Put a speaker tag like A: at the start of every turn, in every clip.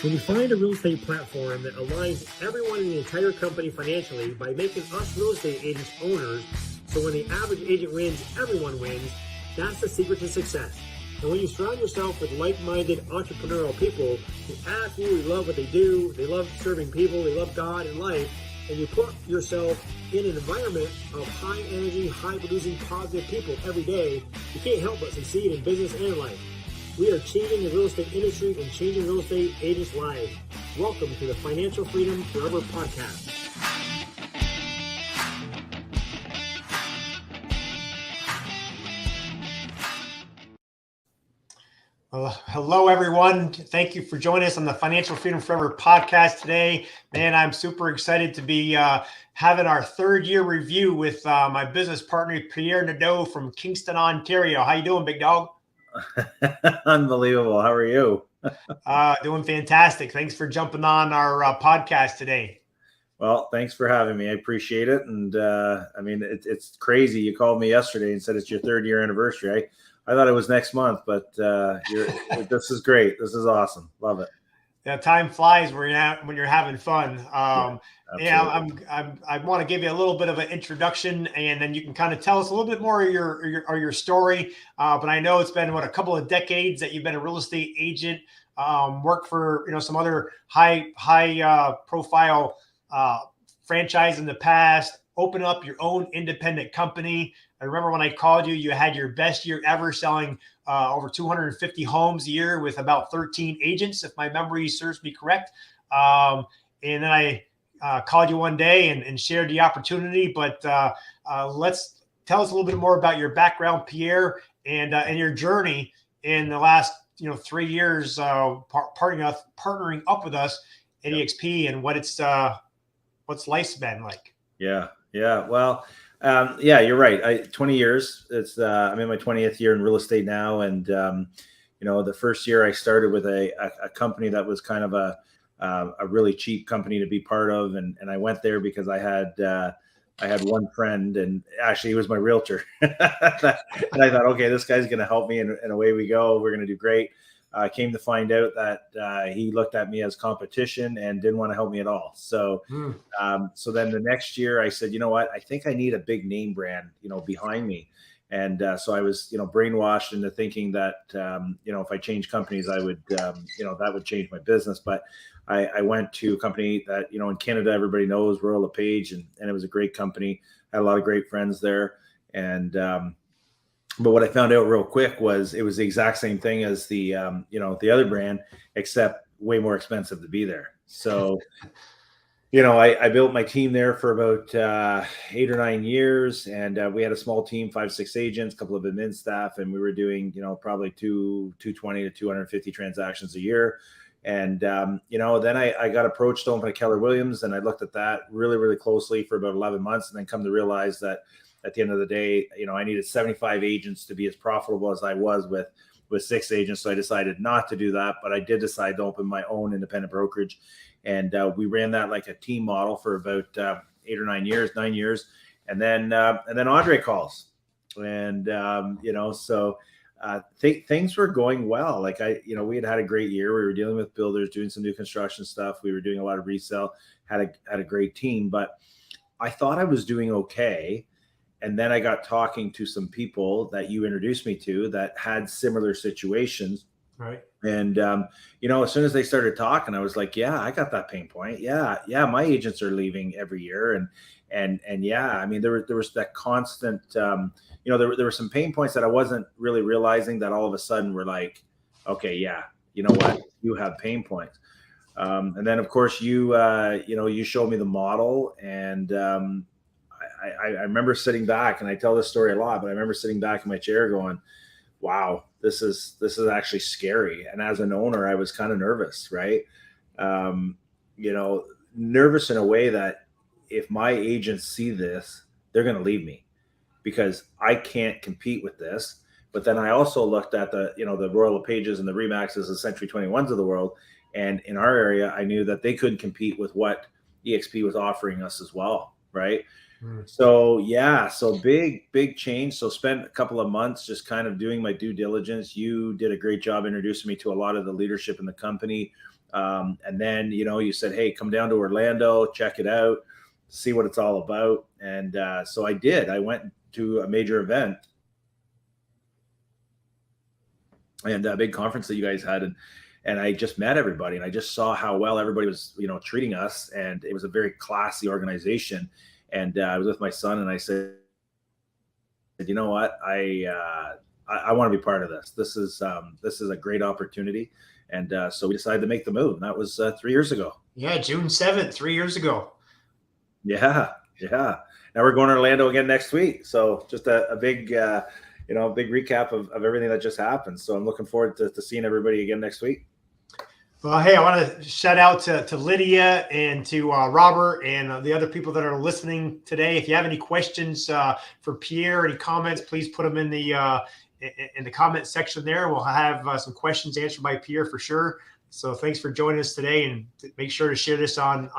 A: When you find a real estate platform that aligns everyone in the entire company financially by making us real estate agents owners, so when the average agent wins, everyone wins, that's the secret to success. And when you surround yourself with like-minded entrepreneurial people who absolutely love what they do, they love serving people, they love God and life, and you put yourself in an environment of high energy, high producing, positive people every day, you can't help but succeed in business and life. We are changing the real estate industry and changing real estate agents' lives. Welcome to the Financial Freedom Forever podcast. Well, hello, everyone. Thank you for joining us on the Financial Freedom Forever podcast today. Man, I'm super excited to be having our third year review with my business partner, Pierre Nadeau from Kingston, Ontario. How you doing, big dog?
B: Unbelievable. How are you?
A: Doing fantastic. Thanks for jumping on our podcast today.
B: Well, thanks for having me. I appreciate it. And I mean, it's crazy. You called me yesterday and said it's your third year anniversary. I thought it was next month, but this is great. This is awesome. Love it.
A: Yeah, time flies when you're having fun. I want to give you a little bit of an introduction, and then you can kind of tell us a little bit more of your story. But I know it's been a couple of decades that you've been a real estate agent. Worked for some other high profile franchise in the past. Open up your own independent company. I remember when I called you, you had your best year ever selling over 250 homes a year with about 13 agents, if my memory serves me correct. And then I called you one day and shared the opportunity. But let's tell us a little bit more about your background, Pierre, and your journey in the last 3 years partnering up with us at eXp and what's life's been like.
B: Yeah. Well, you're right. 20 years. I'm in my 20th year in real estate now. And, the first year I started with a company that was kind of a really cheap company to be part of. And I went there because I had one friend, and actually he was my realtor. And I thought, okay, this guy's going to help me. And away we go. We're going to do great. Came to find out that he looked at me as competition and didn't want to help me at all. So, so then the next year I said, you know what, I think I need a big name brand, behind me. And so I was, brainwashed into thinking that, if I change companies, I would, that would change my business. But I went to a company that, in Canada, everybody knows, Royal LePage, and it was a great company. I had a lot of great friends there. And, but what I found out real quick was it was the exact same thing as the other brand, except way more expensive to be there. So, I built my team there for about 8 or 9 years, and we had a small team, 5-6 agents, a couple of admin staff, and we were doing, probably 220 to 250 transactions a year. And, then I got approached to open a Keller Williams, and I looked at that really, really closely for about 11 months, and then come to realize that at the end of the day, I needed 75 agents to be as profitable as I was with 6 agents. So I decided not to do that, but I did decide to open my own independent brokerage. And we ran that like a team model for about 8 or 9 years. And then Andre calls, and, things were going well. Like we had a great year. We were dealing with builders, doing some new construction stuff. We were doing a lot of resale, had a great team, but I thought I was doing okay. And then I got talking to some people that you introduced me to that had similar situations.
A: Right.
B: And, as soon as they started talking, I was like, yeah, I got that pain point. Yeah. My agents are leaving every year. And yeah, I mean, there was that constant, there were some pain points that I wasn't really realizing that all of a sudden were like, okay, yeah, you know what, you have pain points. And then of course you showed me the model, and, I remember sitting back, and I tell this story a lot, but I remember sitting back in my chair going, wow, this is actually scary. And as an owner, I was kind of nervous, right? Nervous in a way that if my agents see this, they're going to leave me because I can't compete with this. But then I also looked at the Royal LePages and the Remaxes, the Century 21s of the world. And in our area, I knew that they couldn't compete with what eXp was offering us as well, right? So big change. So spent a couple of months just kind of doing my due diligence. You did a great job introducing me to a lot of the leadership in the company. And then, you said, hey, come down to Orlando, check it out, see what it's all about. And so I did. I went to a major event and a big conference that you guys had. And I just met everybody, and I just saw how well everybody was, treating us. And it was a very classy organization. And I was with my son, and I said, you know what? I want to be part of this. This is a great opportunity. And so we decided to make the move. And that was 3 years ago.
A: Yeah, June 7th, 3 years ago.
B: Yeah. Now we're going to Orlando again next week. So just a big, big recap of everything that just happened. So I'm looking forward to seeing everybody again next week.
A: Well, hey, I want to shout out to Lydia and to Robert and the other people that are listening today. If you have any questions for Pierre, any comments, please put them in the comment section there. We'll have some questions answered by Pierre for sure. So thanks for joining us today, and make sure to share this on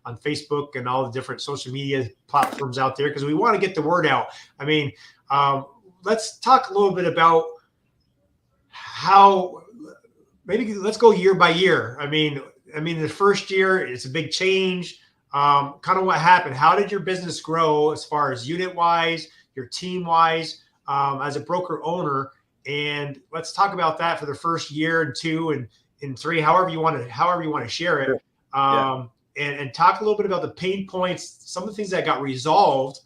A: Facebook and all the different social media platforms out there, because we want to get the word out. I mean, let's talk a little bit about how, maybe let's go year by year. I mean, the first year, it's a big change. Kind of what happened. How did your business grow as far as unit wise, your team wise, as a broker owner? And let's talk about that for the first year and two and three, however you want to share it. And talk a little bit about the pain points, some of the things that got resolved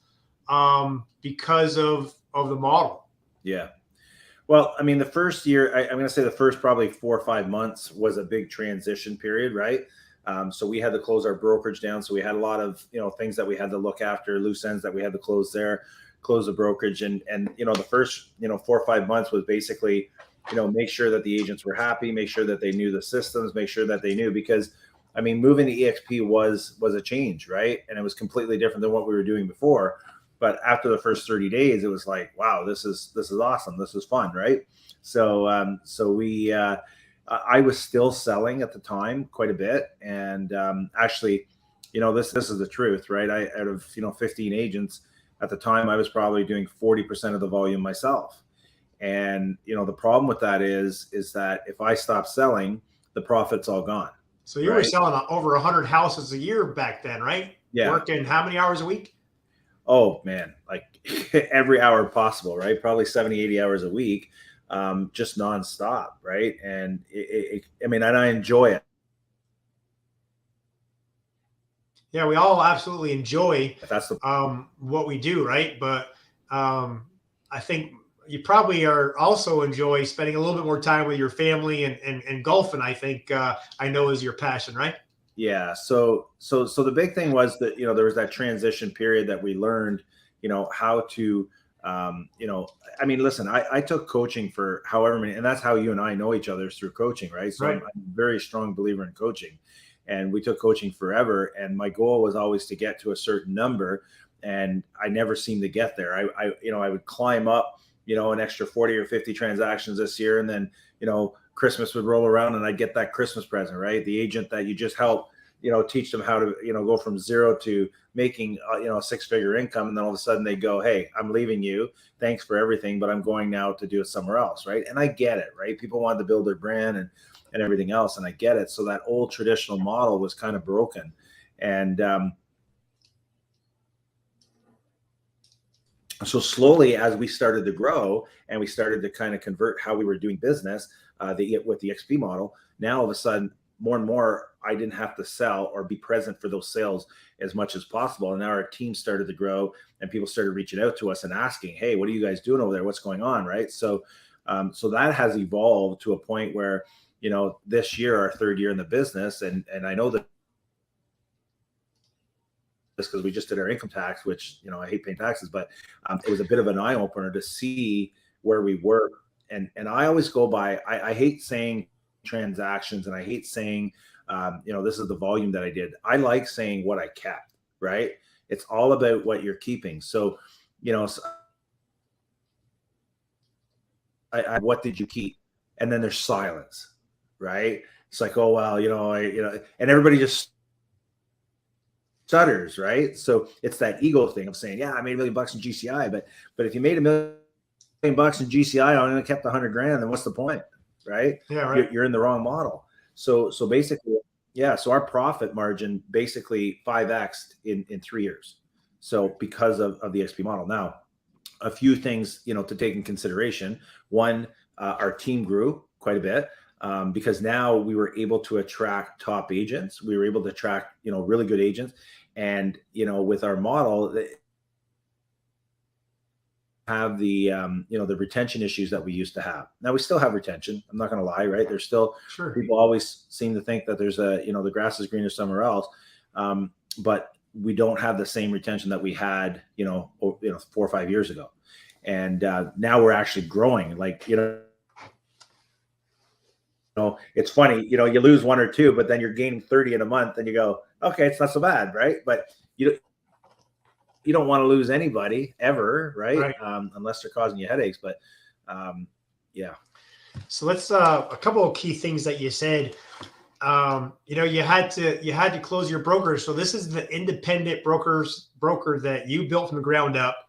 A: because of the model.
B: Yeah. Well, I mean, the first year, I'm going to say the first probably 4 or 5 months was a big transition period, right? So we had to close our brokerage down. So we had a lot of, things that we had to look after, loose ends that we had to close the brokerage. And the first, 4 or 5 months was basically, make sure that the agents were happy, make sure that they knew the systems, make sure that they knew, because I mean, moving to eXp was a change, right? And it was completely different than what we were doing before. But after the first 30 days, it was like, wow, this is awesome. This is fun, right? So I was still selling at the time quite a bit. And actually, this is the truth, right? Out of 15 agents at the time, I was probably doing 40% of the volume myself. And the problem with that is that if I stop selling, the profit's all gone.
A: So you were selling over 100 houses a year back then, right?
B: Yeah.
A: Working how many hours a week?
B: Oh man, like every hour possible, right? Probably 70, 80 hours a week, just nonstop, right? And and I enjoy it.
A: Yeah, we all absolutely enjoy
B: That's
A: what we do, right? But I think you probably are also enjoy spending a little bit more time with your family and golfing. I think I know is your passion, right?
B: Yeah. So the big thing was that, there was that transition period that we learned, how to, listen, I took coaching for however many, and that's how you and I know each other, is through coaching, right? So I'm a very strong believer in coaching, and we took coaching forever. And my goal was always to get to a certain number, and I never seemed to get there. I would climb up, an extra 40 or 50 transactions this year. And then, Christmas would roll around and I'd get that Christmas present, right? The agent that you just help, teach them how to, go from zero to making, a 6-figure income. And then all of a sudden they go, hey, I'm leaving you. Thanks for everything, but I'm going now to do it somewhere else, right? And I get it, right? People wanted to build their brand and everything else. And I get it. So that old traditional model was kind of broken. And so slowly, as we started to grow and we started to kind of convert how we were doing business with the XP model, now all of a sudden, more and more, I didn't have to sell or be present for those sales as much as possible. And now our team started to grow and people started reaching out to us and asking, hey, what are you guys doing over there? What's going on, right? So that has evolved to a point where, this year, our 3rd year in the business, and I know that because we just did our income tax, which, I hate paying taxes, but it was a bit of an eye opener to see where we were. And I always go by, I hate saying transactions, and I hate saying, this is the volume that I did. I like saying what I kept, right? It's all about what you're keeping. So, what did you keep? And then there's silence, right? It's like, oh, well, and everybody just stutters, right? So it's that ego thing of saying, yeah, I made $1 million in GCI, but if you made $1 million in GCI, I only kept $100,000, then what's the point, right?
A: Yeah, right.
B: You're in the wrong model. So basically, yeah. So our profit margin basically 5x in 3 years. So because of the eXp model. Now, a few things, to take in consideration. One, our team grew quite a bit because now we were able to attract top agents. We were able to attract, really good agents. And, with our model, have the the retention issues that we used to have. Now we still have retention. I'm not going to lie, right? There's still people always seem to think that there's the grass is greener somewhere else, but we don't have the same retention that we had 4 or 5 years ago, and now we're actually growing. Like it's funny, you lose 1 or 2, but then you're gaining 30 in a month, and you go, okay, it's not so bad, right? But you don't want to lose anybody ever, right? Unless they're causing you headaches. But yeah.
A: So let's a couple of key things that you said. You had to close your brokerage. So this is the independent broker that you built from the ground up.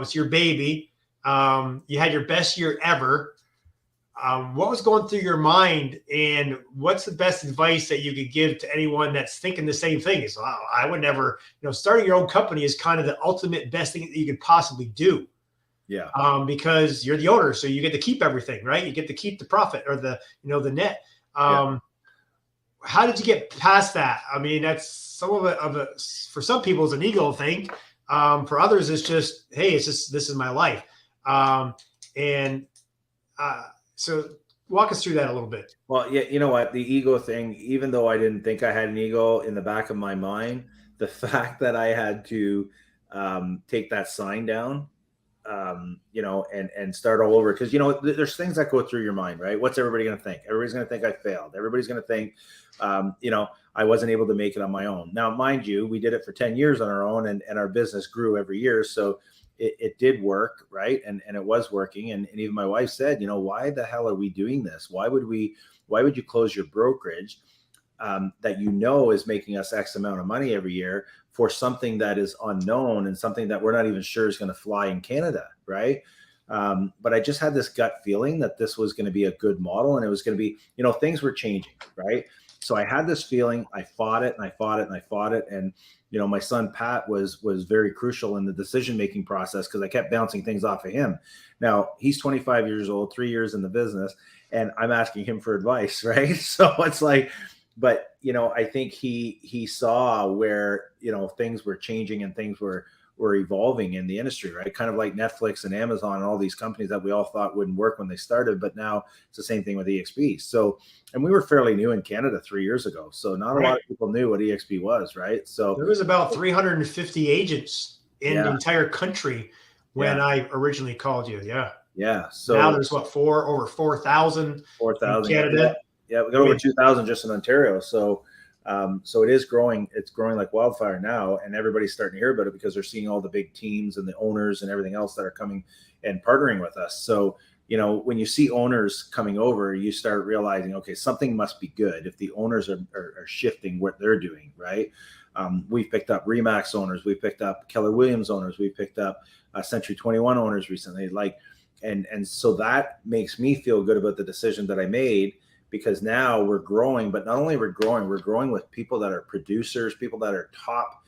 A: It's your baby. You had your best year ever. What was going through your mind, and what's the best advice that you could give to anyone that's thinking the same thing? Is I would never, starting your own company is kind of the ultimate best thing that you could possibly do.
B: Yeah.
A: Because you're the owner, so you get to keep everything, right? You get to keep the profit or the net. How did you get past that? I mean, that's some of it for some people it's an ego thing. For others, it's just, hey, this is my life. So walk us through that a little bit.
B: Well, yeah, you know what? The ego thing, even though I didn't think I had an ego in the back of my mind, the fact that I had to take that sign down, and start all over. Because, there's things that go through your mind, right? What's everybody going to think? Everybody's going to think I failed. Everybody's going to think, I wasn't able to make it on my own. Now, mind you, we did it for 10 years on our own, and our business grew every year. So it did work, right? And it was working. And even my wife said, why the hell are we doing this? Why would you close your brokerage that is making us X amount of money every year for something that is unknown and something that we're not even sure is going to fly in Canada, right? But I just had this gut feeling that this was going to be a good model, and it was going to be, things were changing, right? So I had this feeling. I fought it and I fought it and I fought it. And, my son, Pat, was very crucial in the decision-making process because I kept bouncing things off of him. Now, he's 25 years old, 3 years in the business, and I'm asking him for advice, right? So it's like, but, I think he saw where, things were changing and things were evolving in the industry, right? Kind of like Netflix and Amazon and all these companies that we all thought wouldn't work when they started, but now it's the same thing with eXp. So, and we were fairly new in Canada 3 years ago. So not a lot of people knew what eXp was, right? So
A: there was about 350 agents in the entire country when I originally called you. Yeah.
B: Yeah. So
A: now there's over 4,000 in Canada.
B: Yeah. We got over 2,000 just in Ontario. So it is growing. It's growing like wildfire now, and everybody's starting to hear about it because they're seeing all the big teams and the owners and everything else that are coming and partnering with us. So, when you see owners coming over, you start realizing, okay, something must be good if the owners are shifting what they're doing, right? We've picked up Remax owners. We've picked up Keller Williams owners. We've picked up Century 21 owners recently. And so that makes me feel good about the decision that I made, because now we're growing, but not only we're growing with people that are producers, people that are top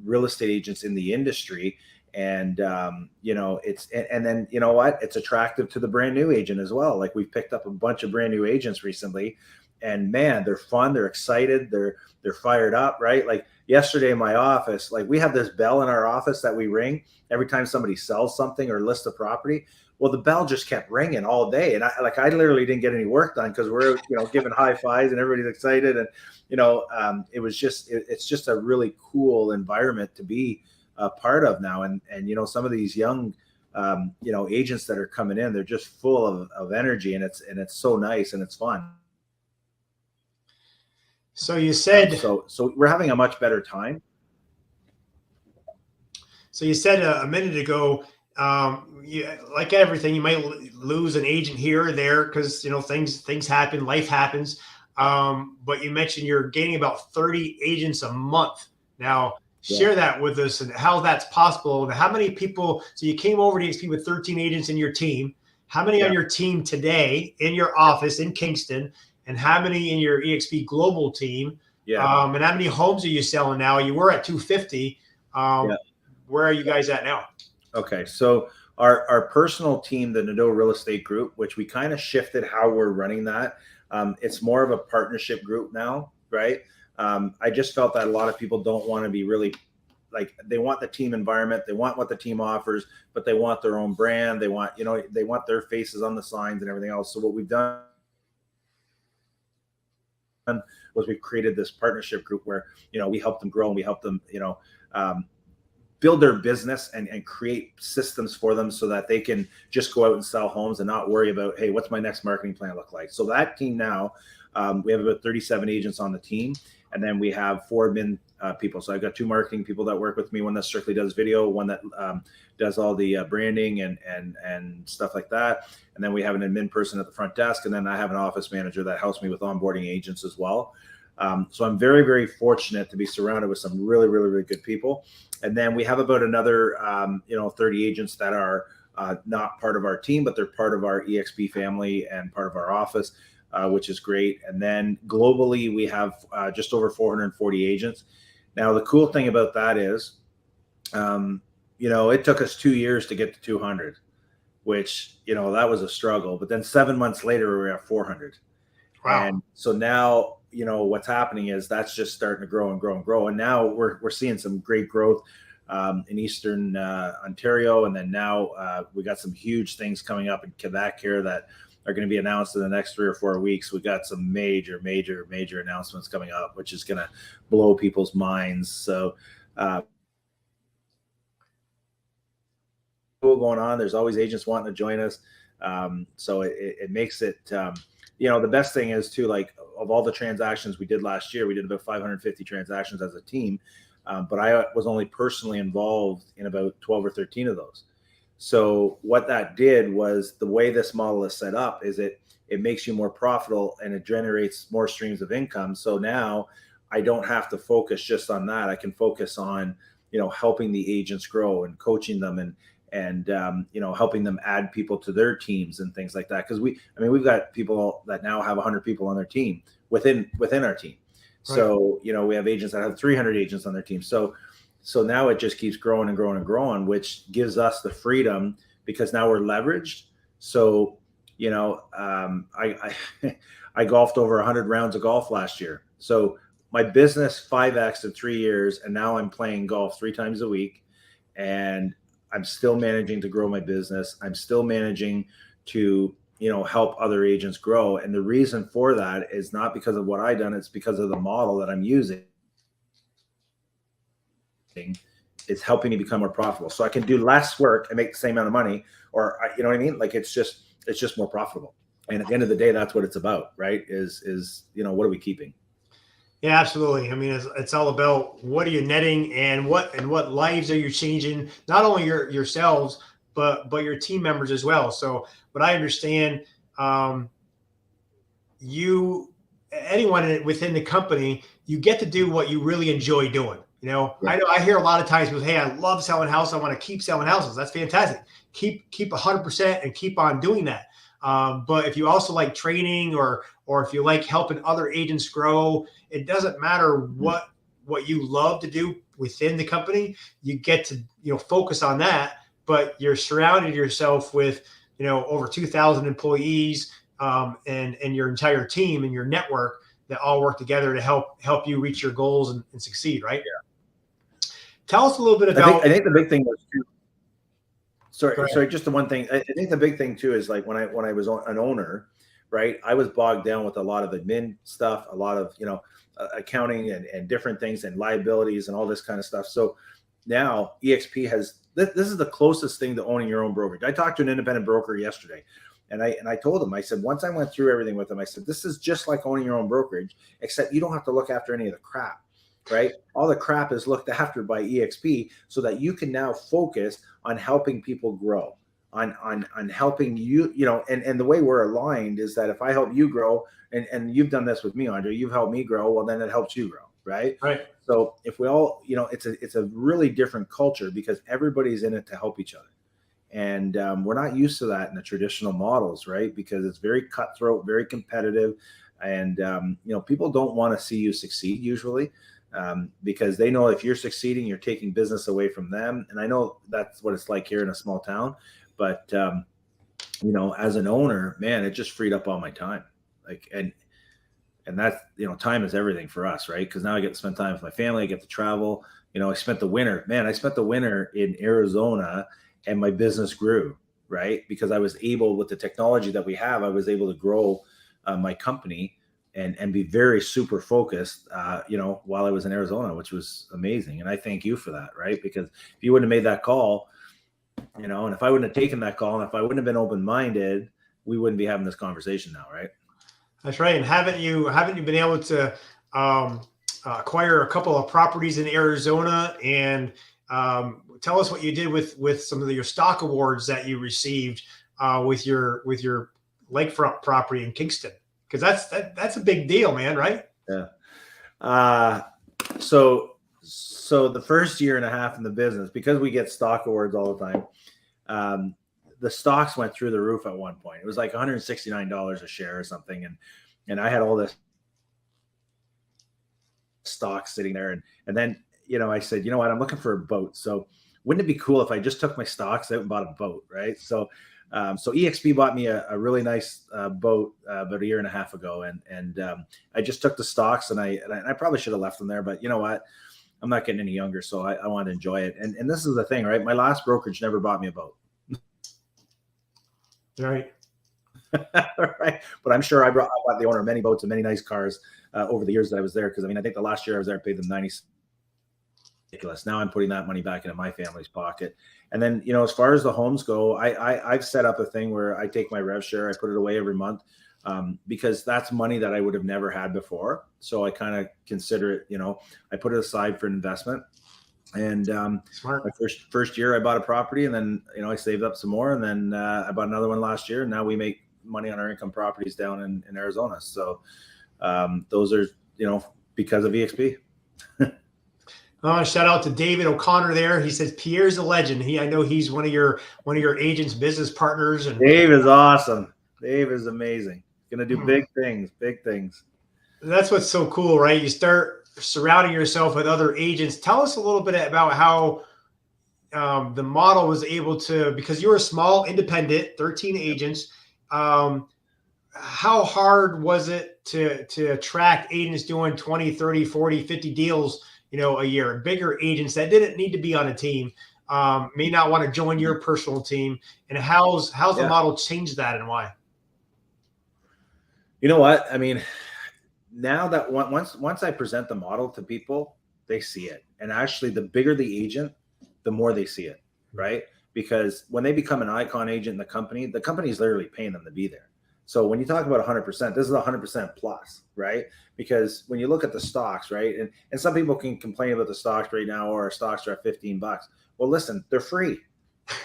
B: real estate agents in the industry. And, and then, it's attractive to the brand new agent as well. Like, we've picked up a bunch of brand new agents recently, and man, they're fun. They're excited. They're fired up, right? Like yesterday in my office, like, we have this bell in our office that we ring every time somebody sells something or lists a property. Well, the bell just kept ringing all day. And I literally didn't get any work done because we're, giving high fives and everybody's excited. And, it's just a really cool environment to be a part of now. And some of these young, agents that are coming in, they're just full of energy, and it's so nice and it's fun.
A: So you said,
B: so we're having a much better time.
A: So you said a minute ago, like everything, you might lose an agent here or there because things happen, life happens. But you mentioned you're gaining about 30 agents a month. Now, share that with us and how that's possible. And how many people? So you came over to eXp with 13 agents in your team. How many on your team today in your office in Kingston? and how many in your EXP global team?
B: Yeah.
A: And how many homes are you selling now? You were at 250.
B: Yeah.
A: Where are you guys at now?
B: Okay. So our personal team, the Nadeau Real Estate Group, which we kind of shifted how we're running that. It's more of a partnership group now, right? I just felt that a lot of people don't want to be really like, they want the team environment, they want what the team offers, but they want their own brand. They want, they want their faces on the signs and everything else. So what we've done was we created this partnership group where, we help them grow and we help them, build their business and create systems for them so that they can just go out and sell homes and not worry about, hey, what's my next marketing plan look like? So that team now, we have about 37 agents on the team. And then we have 4 admin people. So I've got 2 marketing people that work with me, one that strictly does video, one that does all the branding and stuff like that. And then we have an admin person at the front desk. And then I have an office manager that helps me with onboarding agents as well. So I'm very, very fortunate to be surrounded with some really, really, really good people. And then we have about another, 30 agents that are not part of our team, but they're part of our eXp family and part of our office. Which is great. And then globally, we have just over 440 agents. Now, the cool thing about that is, it took us 2 years to get to 200, which, that was a struggle. But then 7 months later, we were at 400. Wow. And so now, what's happening is that's just starting to grow and grow and grow. And now we're seeing some great growth in Eastern Ontario. And then now we got some huge things coming up in Quebec here that are going to be announced in the next 3 or 4 weeks. We got some major announcements coming up, which is going to blow people's minds. So going on. There's always agents wanting to join us. So it makes it, the best thing is too, like, of all the transactions we did last year, we did about 550 transactions as a team. But I was only personally involved in about 12 or 13 of those. So what that did was, the way this model is set up is it makes you more profitable and it generates more streams of income. So now I don't have to focus just on that. I can focus on, helping the agents grow and coaching them and helping them add people to their teams and things like that. Because we've got people that now have 100 people on their team within our team. Right. So, we have agents that have 300 agents on their team. So now it just keeps growing and growing and growing, which gives us the freedom, because now we're leveraged. So, I golfed over 100 rounds of golf last year. So my business 5X in 3 years, and now I'm playing golf 3 times a week, and I'm still managing to grow my business. I'm still managing to, help other agents grow. And the reason for that is not because of what I've done. It's because of the model that I'm using. It's helping me become more profitable, so I can do less work and make the same amount of money, or you know what I mean? Like, it's just more profitable. And at the end of the day, that's what it's about, right? Is what are we keeping?
A: Yeah, absolutely. I mean, it's all about what are you netting and what lives are you changing, not only yourselves, but your team members as well. So what I understand, anyone within the company, you get to do what you really enjoy doing. Yeah. I hear a lot of times with, hey, I love selling houses. I want to keep selling houses. That's fantastic. Keep 100% and keep on doing that. But if you also like training or if you like helping other agents grow, it doesn't matter what you love to do within the company. You get to, focus on that, but you're surrounded yourself with, over 2,000 employees and your entire team and your network that all work together to help you reach your goals and succeed. Right. Yeah. Tell us a little bit about.
B: I think the big thing was too. Sorry, just the one thing. I think the big thing too is, like, when I was an owner, right? I was bogged down with a lot of admin stuff, a lot of accounting and different things and liabilities and all this kind of stuff. So now eXp has this is the closest thing to owning your own brokerage. I talked to an independent broker yesterday, and I told him, I said, once I went through everything with him, I said, this is just like owning your own brokerage, except you don't have to look after any of the crap. Right? All the crap is looked after by eXp, so that you can now focus on helping people grow, on helping you, and the way we're aligned is that if I help you grow, and you've done this with me, Andre, you've helped me grow, well, then it helps you grow. Right. Right. So if we all, it's a really different culture, because everybody's in it to help each other. And we're not used to that in the traditional models, right? Because it's very cutthroat, very competitive. And, people don't want to see you succeed usually, because they know if you're succeeding, you're taking business away from them. And I know that's what it's like here in a small town, but, as an owner, man, it just freed up all my time. And that's, time is everything for us, right? Because now I get to spend time with my family. I get to travel. I spent the winter in Arizona, and my business grew, right? Because I was able, with the technology that we have, I was able to grow my company and be very super focused, while I was in Arizona, which was amazing. And I thank you for that, right? Because if you wouldn't have made that call, and if I wouldn't have taken that call, and if I wouldn't have been open-minded, we wouldn't be having this conversation now, right?
A: That's right. And haven't you been able to acquire a couple of properties in Arizona? And tell us what you did with some of your stock awards that you received with your lakefront property in Kingston, because that's a big deal, man, right?
B: Yeah. So the first year and a half in the business, because we get stock awards all the time, the stocks went through the roof at one point. It was like $169 a share or something. And I had all this stock sitting there. And then, I said, you know what, I'm looking for a boat. So wouldn't it be cool if I just took my stocks out and bought a boat, right? So eXp bought me a really nice boat about a year and a half ago. And I just took the stocks, and I probably should have left them there, but you know what? I'm not getting any younger, so I want to enjoy it. And this is the thing, right? My last brokerage never bought me a boat.
A: Right.
B: Right. But I'm sure I bought the owner many boats and many nice cars over the years that I was there. Because I think the last year I was there, I paid them $90. Ridiculous. Now I'm putting that money back into my family's pocket. And then, as far as the homes go, I've set up a thing where I take my rev share, I put it away every month, because that's money that I would have never had before. So I kind of consider it, I put it aside for an investment. And
A: Smart.
B: my first year I bought a property, and then I saved up some more, and then I bought another one last year, and now we make money on our income properties down in Arizona. So those are because of eXp.
A: Shout out to David O'Connor there. He says Pierre's a legend. I know he's one of your agent's business partners. And
B: Dave is awesome. Dave is amazing. Gonna do big things.
A: That's what's so cool, right? You start surrounding yourself with other agents. Tell us a little bit about how the model was able to, because you were a small independent, 13 agents. How hard was it to attract agents doing 20, 30, 40, 50 deals, a year? Bigger agents that didn't need to be on a team, may not want to join your personal team. And how's the model changed that, and why?
B: You know what? I mean, now that once I present the model to people, they see it. And actually, the bigger the agent, the more they see it, right? Because when they become an icon agent in the company is literally paying them to be there. So when you talk about 100%, this is 100% plus, right? Because when you look at the stocks, right? And some people can complain about the stocks right now, or our stocks are at $15. Well, listen, they're free.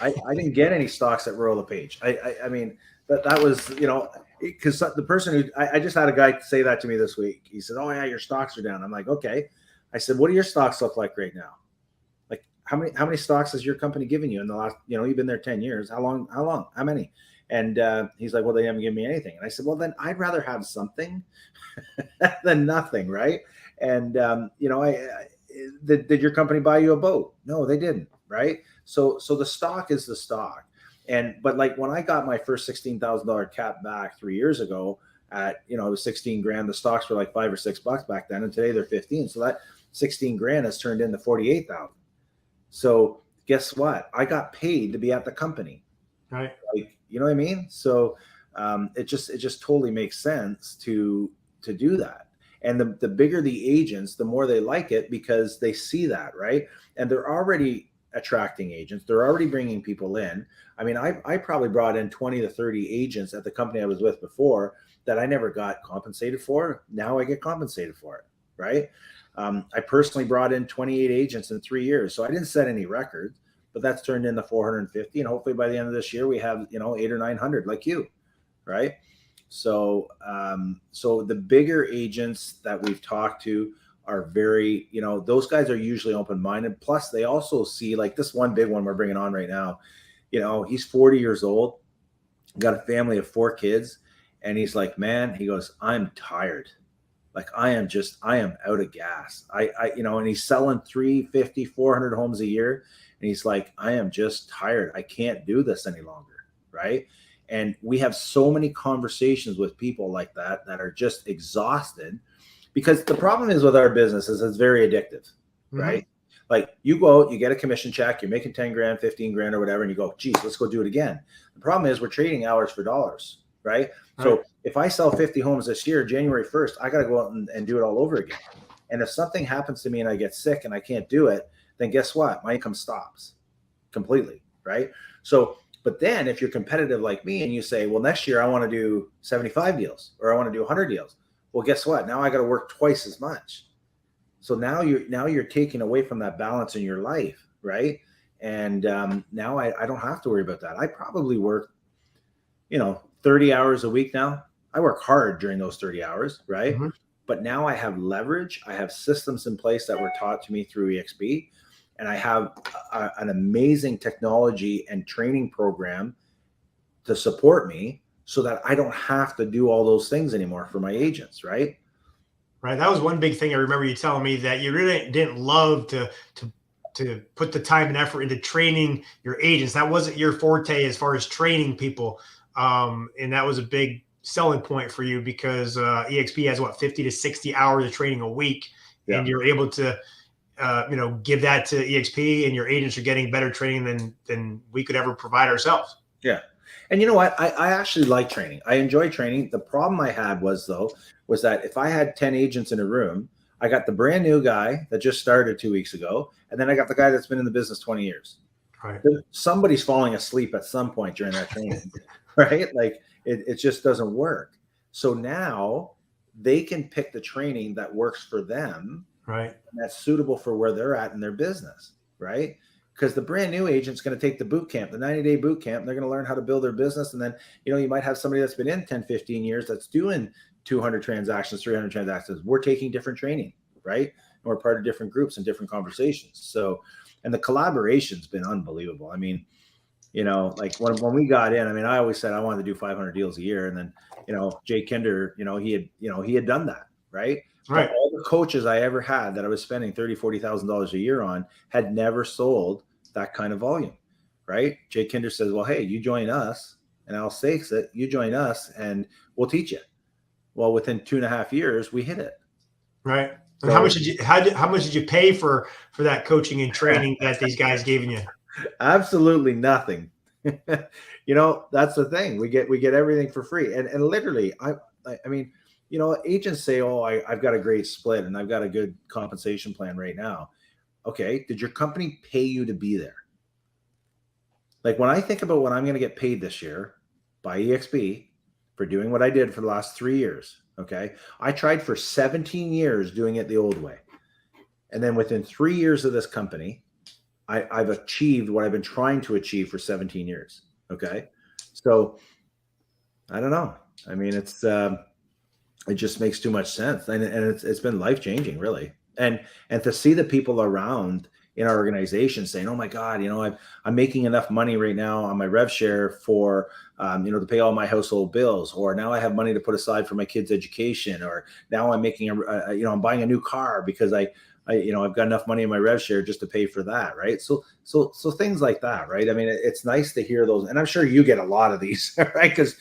B: I didn't get any stocks at Royal LePage. I mean, that was, because the person who I just had a guy say that to me this week. He said, "Oh yeah, your stocks are down." I'm like, "Okay." I said, "What do your stocks look like right now? Like how many stocks has your company given you in the last, you've been there 10 years. How long, how many?" And he's like, "Well, they haven't given me anything." And I said, "Well, then I'd rather have something than nothing, right?" And did your company buy you a boat? No, they didn't, right? So the stock is the stock. But like when I got my first $16,000 cap back 3 years ago at, it was 16 grand. The stocks were like $5 or $6 back then. And today they're 15. So that 16 grand has turned into 48,000. So guess what? I got paid to be at the company.
A: Right.
B: Like, you know what I mean? So it just totally makes sense to do that. And the bigger the agents, the more they like it, because they see that, right? And they're already attracting agents. They're already bringing people in. I mean, I probably brought in 20 to 30 agents at the company I was with before that I never got compensated for. Now I get compensated for it, right? I personally brought in 28 agents in 3 years. So I didn't set any records, but that's turned into 450. And hopefully by the end of this year, we have, 800 or 900 like you, right? So, so the bigger agents that we've talked to are very, those guys are usually open-minded. Plus they also see, like this one big one we're bringing on right now, he's 40 years old, got a family of 4 kids. And he's like, man, he goes, I'm tired. Like I am out of gas. And he's selling 350, 400 homes a year. And he's like, I am just tired. I can't do this any longer. Right. And we have so many conversations with people like that are just exhausted, because the problem is with our business is it's very addictive. Right. Like you go out, you get a commission check, you're making 10 grand, 15 grand or whatever. And you go, geez, let's go do it again. The problem is we're trading hours for dollars. Right. So if I sell 50 homes this year, January 1st, I got to go out and do it all over again. And if something happens to me and I get sick and I can't do it, then guess what? My income stops completely. Right. So, but then if you're competitive like me and you say, well, next year I want to do 75 deals or I want to do 100 deals. Well, guess what? Now I got to work twice as much. So now you're taking away from that balance in your life. Right. And now I don't have to worry about that. I probably work, 30 hours a week now. I work hard during those 30 hours, right? But now I have leverage. I have systems in place that were taught to me through eXp. And I have an amazing technology and training program to support me so that I don't have to do all those things anymore for my agents, right?
A: Right. That was one big thing I remember you telling me, that you really didn't love to put the time and effort into training your agents. That wasn't your forte as far as training people. And that was a big selling point for you, because eXp has 50 to 60 hours of training a week, and you're able to give that to eXp, and your agents are getting better training than we could ever provide ourselves.
B: Yeah. And you know what? I actually like training. I enjoy training. The problem I had was that if I had 10 agents in a room, I got the brand new guy that just started 2 weeks ago, and then I got the guy that's been in the business 20 years.
A: Right.
B: Somebody's falling asleep at some point during that training. Right? Like it just doesn't work. So now they can pick the training that works for them.
A: Right.
B: And that's suitable for where they're at in their business. Right. Because the brand new agent's going to take the boot camp, the 90-day boot camp. And they're going to learn how to build their business. And then, you might have somebody that's been in 10, 15 years that's doing 200 transactions, 300 transactions. We're taking different training. Right. And we're part of different groups and different conversations. So, and the collaboration's been unbelievable. I mean, like when we got in, I always said I wanted to do 500 deals a year. And then, Jay Kinder, he had done that. Right.
A: Right.
B: But all the coaches I ever had that I was spending $30,000, $40,000 a year on had never sold that kind of volume. Right. Jay Kinder says, well, hey, you join us, and Al Sakes it, you join us and we'll teach you. Well, within 2.5 years, we hit it.
A: Right. And how much did you pay for that coaching and training that these guys gave you?
B: Absolutely nothing. That's the thing. We get everything for free. And literally, agents say, oh, I've got a great split and I've got a good compensation plan right now. Okay. Did your company pay you to be there? Like when I think about what I'm going to get paid this year by eXp for doing what I did for the last 3 years. Okay. I tried for 17 years doing it the old way. And then within 3 years of this company, I've achieved what I've been trying to achieve for 17 years. Okay. So I don't know. It just makes too much sense. And it's been life-changing, really. And to see the people around in our organization saying, oh my God, I'm making enough money right now on my rev share for, to pay all my household bills, or now I have money to put aside for my kids' education, or now I'm making I'm buying a new car because I've got enough money in my rev share just to pay for that. Right. So things like that. Right. It's nice to hear those. And I'm sure you get a lot of these, right? Because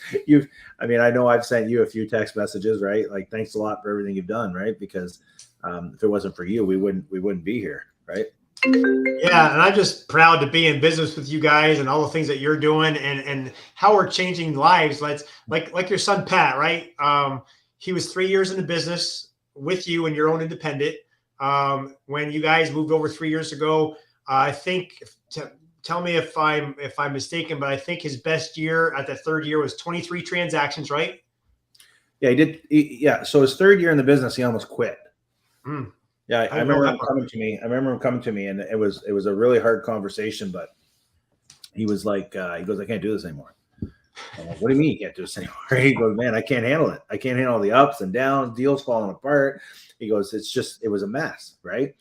B: I know I've sent you a few text messages, right? Like, thanks a lot for everything you've done. Right. Because if it wasn't for you, we wouldn't be here. Right.
A: Yeah. And I'm just proud to be in business with you guys and all the things that you're doing and how we're changing lives. Like your son, Pat, right? He was 3 years in the business with you and your own independent. When you guys moved over 3 years ago, I think, tell me if I'm mistaken, but I think his best year at the third year was 23 transactions, right?
B: Yeah, he did. Yeah. So his third year in the business, he almost quit. Yeah. I remember him coming to me and it was a really hard conversation, but he was like, he goes, I can't do this anymore. I'm like, what do you mean you can't do this anymore? He goes, man, I can't handle it. I can't handle the ups and downs, deals falling apart. He goes, it was a mess. Right.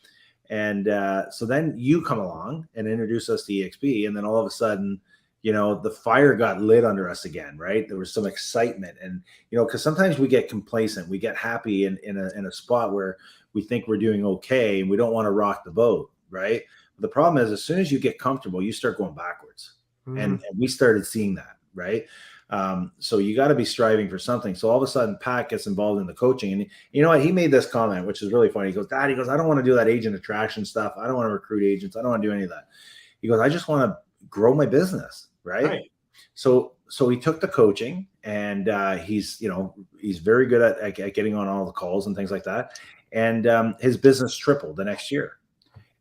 B: And so then you come along and introduce us to eXp. And then all of a sudden, the fire got lit under us again, right? There was some excitement, and because sometimes we get complacent, we get happy in a spot where we think we're doing okay, and we don't want to rock the boat, right? But the problem is, as soon as you get comfortable, you start going backwards, and we started seeing that, right? So you got to be striving for something. So all of a sudden, Pat gets involved in the coaching, and you know what? He made this comment, which is really funny. He goes, "Dad," he goes, "I don't want to do that agent attraction stuff. I don't want to recruit agents. I don't want to do any of that." He goes, "I just want to grow my business." Right. So he took the coaching, and he's very good at getting on all the calls and things like that. And his business tripled the next year.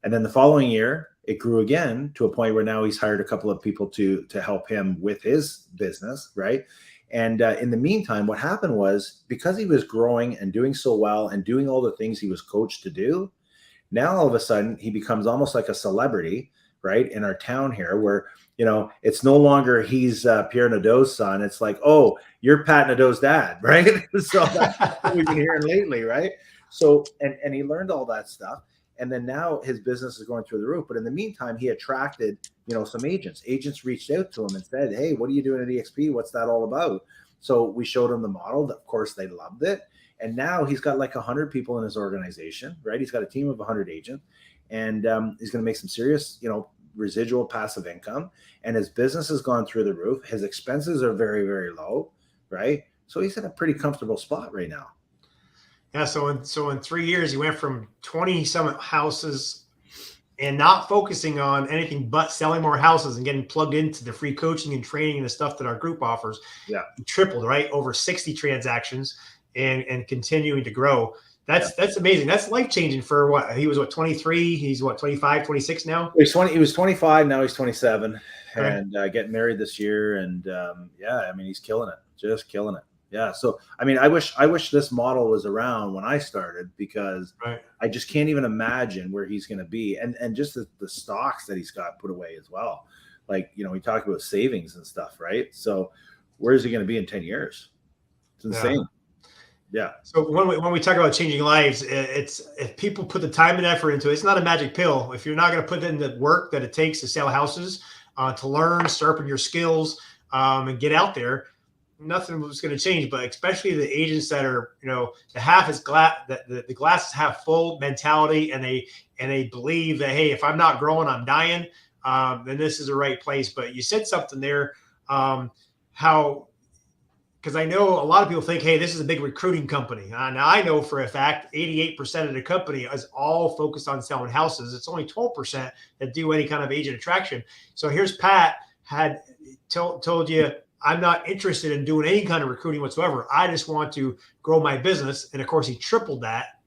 B: And then the following year, it grew again to a point where now he's hired a couple of people to help him with his business. Right. And in the meantime, what happened was, because he was growing and doing so well and doing all the things he was coached to do, now all of a sudden he becomes almost like a celebrity, right, in our town here, where it's no longer he's Pierre Nadeau's son. It's like, oh, you're Pat Nadeau's dad, right? So that's what we've been hearing lately, right? So and he learned all that stuff, and then now his business is going through the roof. But in the meantime, he attracted some agents. Agents reached out to him and said, "Hey, what are you doing at eXp? What's that all about?" So we showed him the model. Of course, they loved it, and now he's got like 100 people in his organization, right? He's got a team of 100 agents, and he's going to make some serious, residual passive income, and his business has gone through the roof. His expenses are very, very low, right? So he's in a pretty comfortable spot right now.
A: Yeah. So in 3 years, you went from 20 some houses and not focusing on anything but selling more houses and getting plugged into the free coaching and training and the stuff that our group offers.
B: Yeah.
A: You tripled, right? Over 60 transactions and continuing to grow. That's amazing. That's life-changing for what? He was 23? He's 25, 26 now?
B: He was 25, now he's 27,
A: Okay.
B: and getting married this year. And he's killing it, just killing it. Yeah. So, I wish this model was around when I started, because I just can't even imagine where he's going to be. And just the stocks that he's got put away as well. Like, we talk about savings and stuff, right? So where is he going to be in 10 years? It's insane. Yeah.
A: So when we talk about changing lives, it's, if people put the time and effort into it, it's not a magic pill. If you're not going to put in the work that it takes to sell houses, to learn, sharpen your skills, and get out there, nothing was going to change. But especially the agents that are, the half is glass, the glass is half full mentality, and they believe that, hey, if I'm not growing, I'm dying. Then this is the right place. But you said something there, because I know a lot of people think, hey, this is a big recruiting company. Now I know for a fact, 88% of the company is all focused on selling houses. It's only 12% that do any kind of agent attraction. So here's Pat had told you, I'm not interested in doing any kind of recruiting whatsoever. I just want to grow my business. And of course, he tripled that.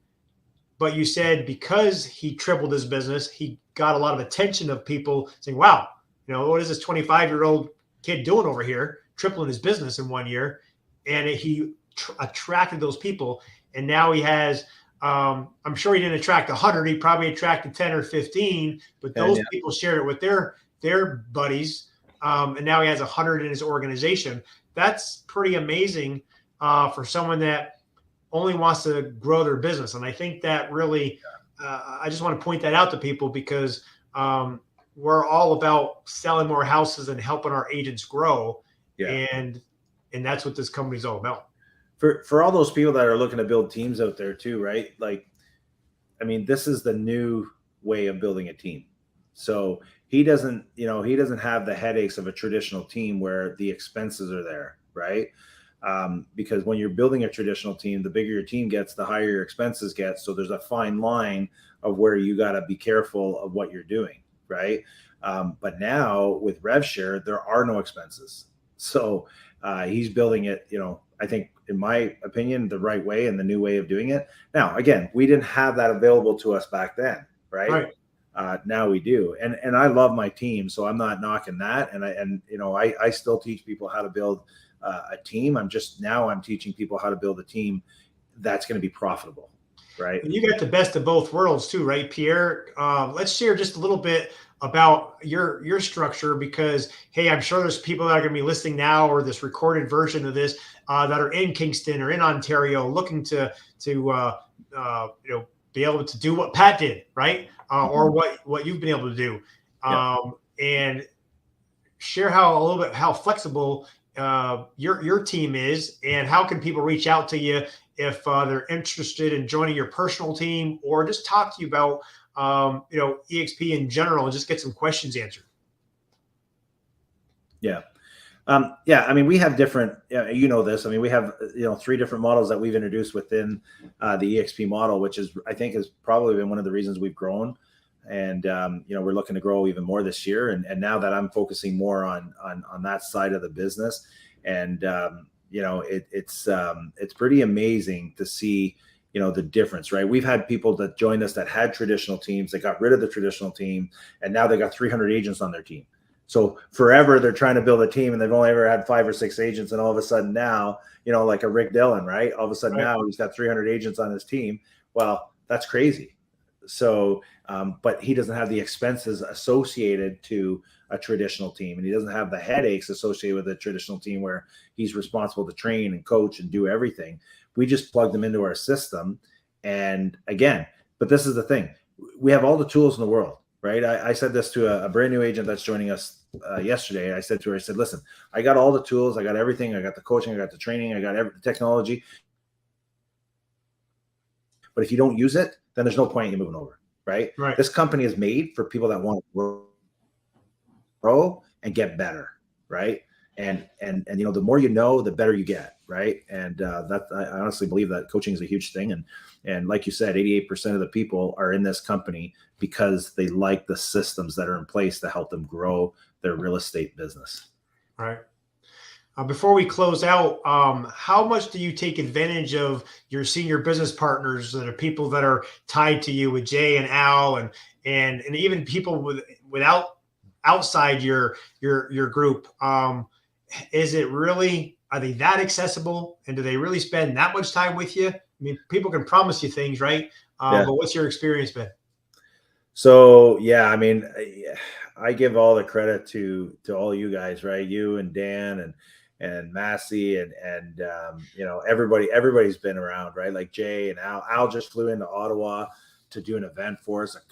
A: But you said because he tripled his business, he got a lot of attention of people saying, wow, what is this 25-year-old kid doing over here, tripling his business in 1 year? And he attracted those people. And now he has, I'm sure he didn't attract 100. He probably attracted 10 or 15, but those people shared it with their buddies. And now he has 100 in his organization. That's pretty amazing for someone that only wants to grow their business. And I think that really, I just want to point that out to people, because we're all about selling more houses and helping our agents grow.
B: Yeah.
A: And that's what this company is all about.
B: For all those people that are looking to build teams out there too, right? Like, this is the new way of building a team. So he doesn't have the headaches of a traditional team where the expenses are there, right? Because when you're building a traditional team, the bigger your team gets, the higher your expenses get. So there's a fine line of where you got to be careful of what you're doing, right? But now with RevShare, there are no expenses. So he's building it, I think, in my opinion, the right way and the new way of doing it. Now, again, we didn't have that available to us back then, right? Now we do. And I love my team, so I'm not knocking that. And I still teach people how to build a team. I'm teaching people how to build a team that's going to be profitable, right?
A: And you got the best of both worlds too, right, Pierre? Let's share just a little bit about your structure, because, hey, I'm sure there's people that are going to be listening now, or this recorded version of this, that are in Kingston or in Ontario looking to be able to do what Pat did, right? Or what you've been able to do. And share how a little bit how flexible your team is, and how can people reach out to you if they're interested in joining your personal team, or just talk to you about EXP in general and just get some questions answered.
B: Yeah. Yeah, I mean, we have different, you know this, I mean, we have, 3 different models that we've introduced within the eXp model, which is, I think, has probably been one of the reasons we've grown. And, we're looking to grow even more this year. And now that I'm focusing more on that side of the business, and, it's pretty amazing to see, the difference, right? We've had people that joined us that had traditional teams, that got rid of the traditional team, and now they got 300 agents on their team. So forever they're trying to build a team, and they've only ever had 5 or 6 agents. And all of a sudden now, like a Rick Dillon, right? All of a sudden now he's got 300 agents on his team. Well, that's crazy. So, but he doesn't have the expenses associated to a traditional team, and he doesn't have the headaches associated with a traditional team where he's responsible to train and coach and do everything. We just plug them into our system. And again, but this is the thing, we have all the tools in the world. Right. I said this to a brand new agent that's joining us yesterday. I said to her, I said, listen, I got all the tools. I got everything. I got the coaching. I got the training. I got the technology. But if you don't use it, then there's no point in you moving over. Right. This company is made for people that want to grow and get better. Right. And the more you know, the better you get. Right. And I honestly believe that coaching is a huge thing. And like you said, 88% of the people are in this company because they like the systems that are in place to help them grow their real estate business.
A: All right. Before we close out, how much do you take advantage of your senior business partners, that are people that are tied to you, with Jay and Al, and even people without outside your group? Is it really, are they that accessible, and do they really spend that much time with you? I mean, people can promise you things, right? But what's your experience been?
B: So, yeah, I mean, I give all the credit to all you guys, right? You and Dan and Massey and everybody's been around, right? Like Jay and Al. Al just flew into Ottawa to do an event for us. It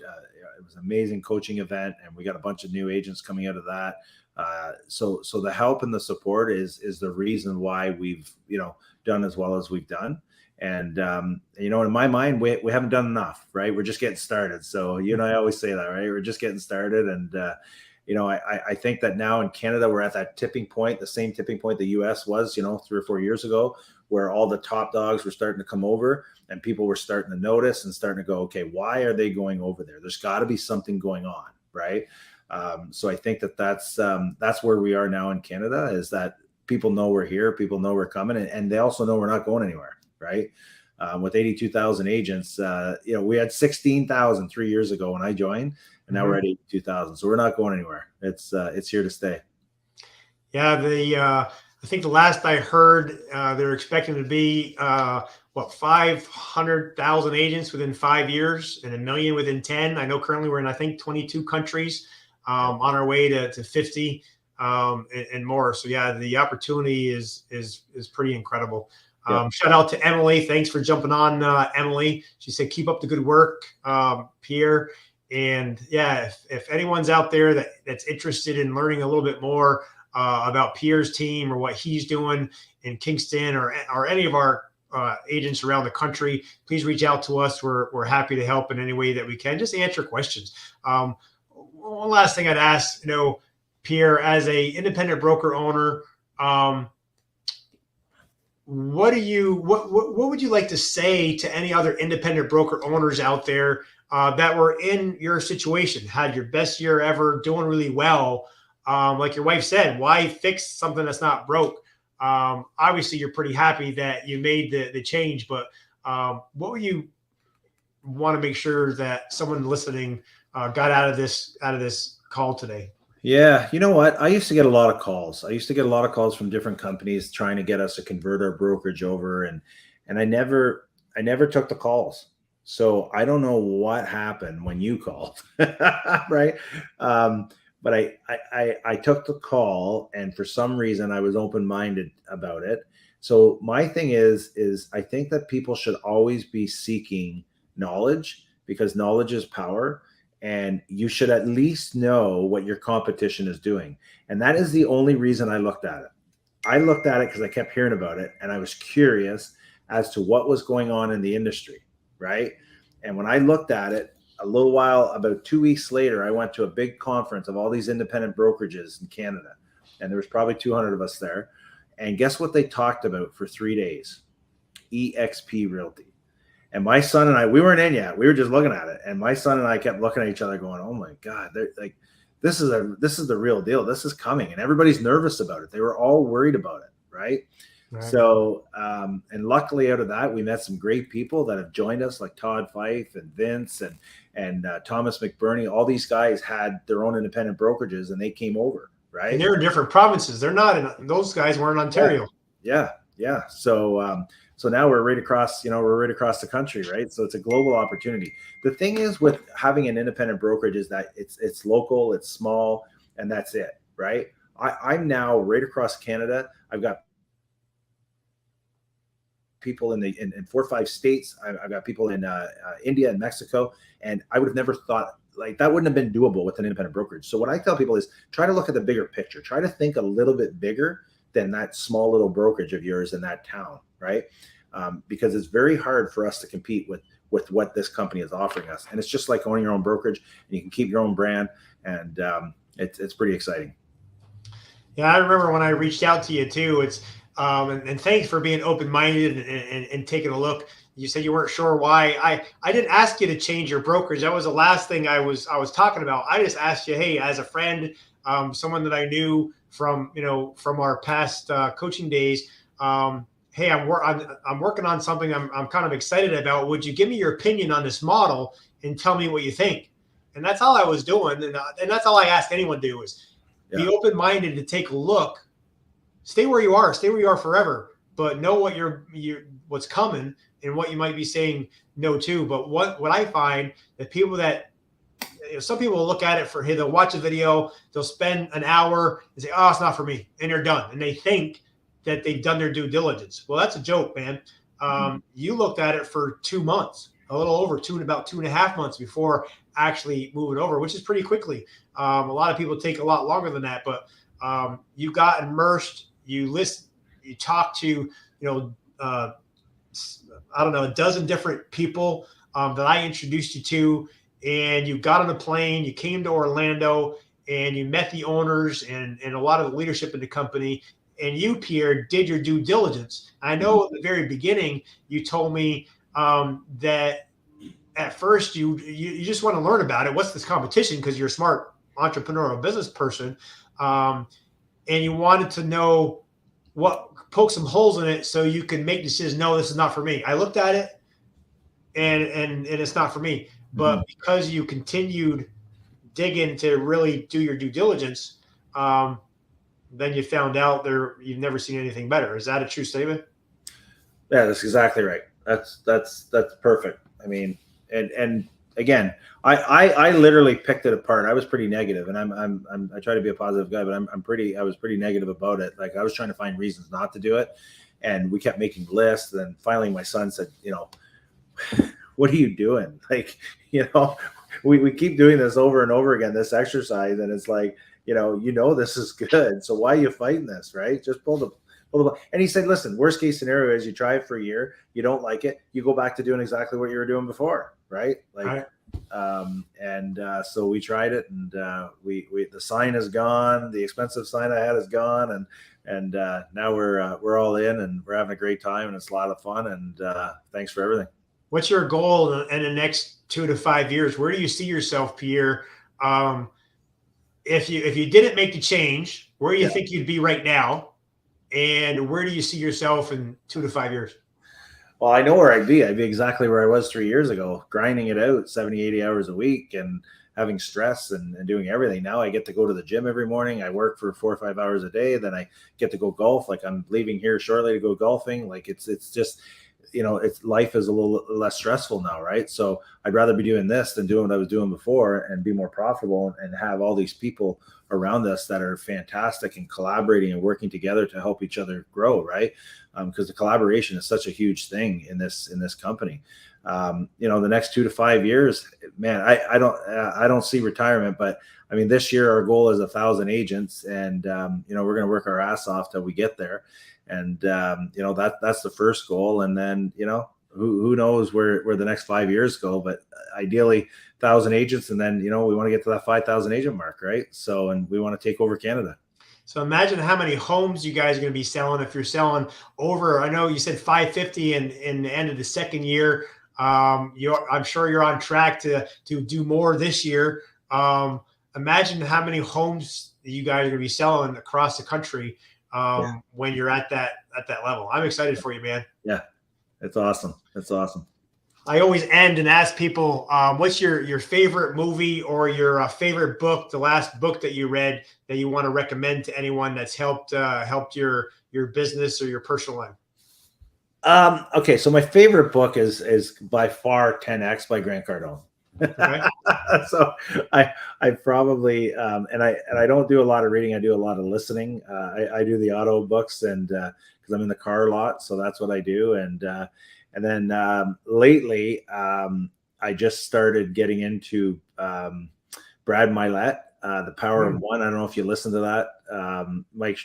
B: was an amazing coaching event, and we got a bunch of new agents coming out of that. So the help and the support is the reason why we've done as well as we've done. And in my mind, we haven't done enough, right? We're just getting started. So I always say that, right? We're just getting started. And I think that now in Canada, we're at that tipping point, the same tipping point the US was 3 or 4 years ago, where all the top dogs were starting to come over, and people were starting to notice and starting to go, okay, why are they going over there? There's got to be something going on, right? So I think that's where we are now in Canada, is that people know we're here, people know we're coming, and they also know we're not going anywhere, right? With 82,000 agents, we had 16,000 3 years ago when I joined, and now we're at 82,000. So we're not going anywhere. It's here to stay.
A: Yeah, I think the last I heard, they're expecting to be 500,000 agents within 5 years, and 1 million within 10. I know currently we're in, I think, 22 countries, on our way to 50 and more. So yeah, the opportunity is pretty incredible. Shout out to Emily. Thanks for jumping on, Emily. She said, keep up the good work, Pierre. And yeah, if anyone's out there that's interested in learning a little bit more about Pierre's team, or what he's doing in Kingston, or any of our agents around the country, please reach out to us. We're happy to help in any way that we can. Just answer questions. One last thing I'd ask, Pierre, as a independent broker owner, what would you like to say to any other independent broker owners out there that were in your situation, had your best year ever, doing really well? Like your wife said, why fix something that's not broke? Obviously you're pretty happy that you made the change, but what would you want to make sure that someone listening got out of this call today?
B: Yeah. You know what? I used to get a lot of calls. I used to get a lot of calls from different companies trying to get us to convert our brokerage over. And I never took the calls. So I don't know what happened when you called, right? But I took the call, and for some reason I was open-minded about it. So my thing is I think that people should always be seeking knowledge, because knowledge is power. and you should at least know what your competition is doing. And that is the only reason I looked at it. I looked at it because I kept hearing about it, and I was curious as to what was going on in the industry, right? And when I looked at it, a little while, about 2 weeks later, I went to a big conference of all these independent brokerages in Canada, and there was probably 200 of us there. And guess what they talked about for 3 days? eXp Realty. And my son and I, we weren't in yet. We were just looking at it. And my son and I kept looking at each other going, oh my God, they're like, this is the real deal. This is coming. And everybody's nervous about it. They were all worried about it. Right. So, and luckily out of that, we met some great people that have joined us, like Todd Fife and Vince and Thomas McBurney. All these guys had their own independent brokerages, and they came over. Right.
A: And they're in different provinces. They're not in, those guys weren't in Ontario.
B: Yeah. So, so now we're right across the country, right? So it's a global opportunity. The thing is with having an independent brokerage is that it's local, it's small, and that's it, right? I'm now right across Canada. I've got people in 4 or 5 states. I've got people in India and Mexico, and I would have never thought like that wouldn't have been doable with an independent brokerage. So what I tell people is try to look at the bigger picture. Try to think a little bit bigger than that small little brokerage of yours in that town, right? Because it's very hard for us to compete with what this company is offering us. And it's just like owning your own brokerage, and you can keep your own brand, and it's pretty exciting.
A: Yeah, I remember when I reached out to you too. It's and thanks for being open-minded and taking a look. You said you weren't sure why. I didn't ask you to change your brokerage. That was the last thing I was talking about. I just asked you, hey, as a friend, someone that I knew from our past coaching days. Hey, I'm working on something I'm kind of excited about. Would you give me your opinion on this model and tell me what you think? And that's all I was doing, and that's all I ask anyone to do is be open-minded to take a look. Stay where you are forever, but know what what's coming and what you might be saying no to. But what I find that people that some people will look at it for, hey, they'll watch a video, they'll spend an hour and say, oh, it's not for me, and they're done, and they think that they've done their due diligence. Well, that's a joke, man. You looked at it for 2 months, a little over about 2.5 months before actually moving over, which is pretty quickly. A lot of people take a lot longer than that, but you got immersed. You talked to, I don't know, a dozen different people that I introduced you to, and you got on a plane, you came to Orlando, and you met the owners and a lot of the leadership in the company. And you, Pierre, did your due diligence. I know at the very beginning, you told me that at first you just want to learn about it. What's this competition? Because you're a smart entrepreneurial business person. And you wanted to know poke some holes in it so you can make decisions. No, this is not for me. I looked at it and it's not for me. But because you continued digging to really do your due diligence, then you found out you've never seen anything better. Is that a true statement?
B: Yeah, that's exactly right. That's perfect. I mean, and again, I literally picked it apart. I was pretty negative, and I try to be a positive guy, but I was pretty negative about it. Like I was trying to find reasons not to do it, and we kept making lists. And then finally, my son said, what are you doing? Like, we keep doing this over and over again, this exercise, and it's like, this is good. So why are you fighting this, right? Just pull the. And he said, listen, worst case scenario is you try it for a year, you don't like it, you go back to doing exactly what you were doing before, right? Like, so we tried it, and the sign is gone, the expensive sign I had is gone, and now we're all in, and we're having a great time, and it's a lot of fun, and thanks for everything.
A: What's your goal in the next 2 to 5 years? Where do you see yourself, Pierre? If you didn't make the change, where do you think you'd be right now? And where do you see yourself in 2 to 5 years?
B: Well, I know where I'd be. I'd be exactly where I was 3 years ago, grinding it out 70, 80 hours a week and having stress and doing everything. Now I get to go to the gym every morning. I work for 4 or 5 hours a day. Then I get to go golf. Like I'm leaving here shortly to go golfing. Like it's just, it's life is a little less stressful now, right? So I'd rather be doing this than doing what I was doing before and be more profitable and have all these people around us that are fantastic and collaborating and working together to help each other grow, right? Because the collaboration is such a huge thing in this company. The next 2 to 5 years, man, I don't see retirement, but I mean, this year our goal is 1,000 agents, and we're going to work our ass off till we get there. And that's the first goal, and then who knows where the next 5 years go, but ideally 1,000 agents, and then we want to get to that 5,000 agent mark, right? So, and we want to take over Canada.
A: So imagine how many homes you guys are going to be selling if you're selling over. I know you said 550 in the end of the second year. I'm sure you're on track to do more this year. Imagine how many homes you guys are going to be selling across the country when you're at that level. I'm excited for you, man.
B: Yeah, it's awesome. It's awesome.
A: I always end and ask people, what's your favorite movie or your favorite book, the last book that you read that you want to recommend to anyone that's helped your business or your personal life?
B: Okay, so my favorite book is by far 10X by Grant Cardone. Okay. So I probably and I don't do a lot of reading. I do a lot of listening. I do the auto books, and because I'm in the car a lot, so that's what I do. And then lately I just started getting into Brad Milet, The Power of One. I don't know if you listened to that. Mike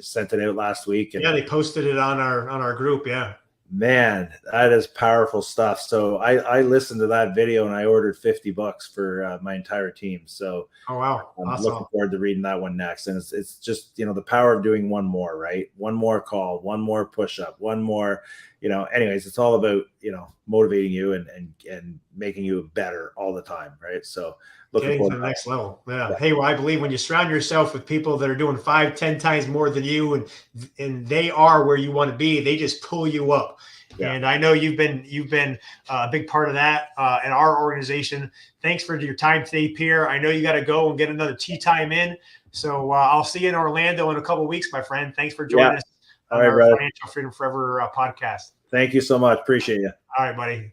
B: sent it out last week. And,
A: yeah, they posted it on our group. Yeah.
B: Man, that is powerful stuff. So I listened to that video and I ordered $50 for my entire team. So
A: oh wow,
B: I'm
A: awesome.
B: looking forward to reading that one next. And it's just the power of doing one more, right? One more call, one more push up, one more. Anyways, it's all about motivating you and making you better all the time, right? So looking forward
A: to the next level. Yeah. Hey, well, I believe when you surround yourself with people that are doing 5-10 times more than you, and they are where you want to be, they just pull you up. Yeah. And I know you've been a big part of that in our organization. Thanks for your time today, Pierre. I know you got to go and get another tea time in. So I'll see you in Orlando in a couple of weeks, my friend. Thanks for joining us on our Financial Freedom Forever podcast.
B: Thank you so much. Appreciate you.
A: All right, buddy.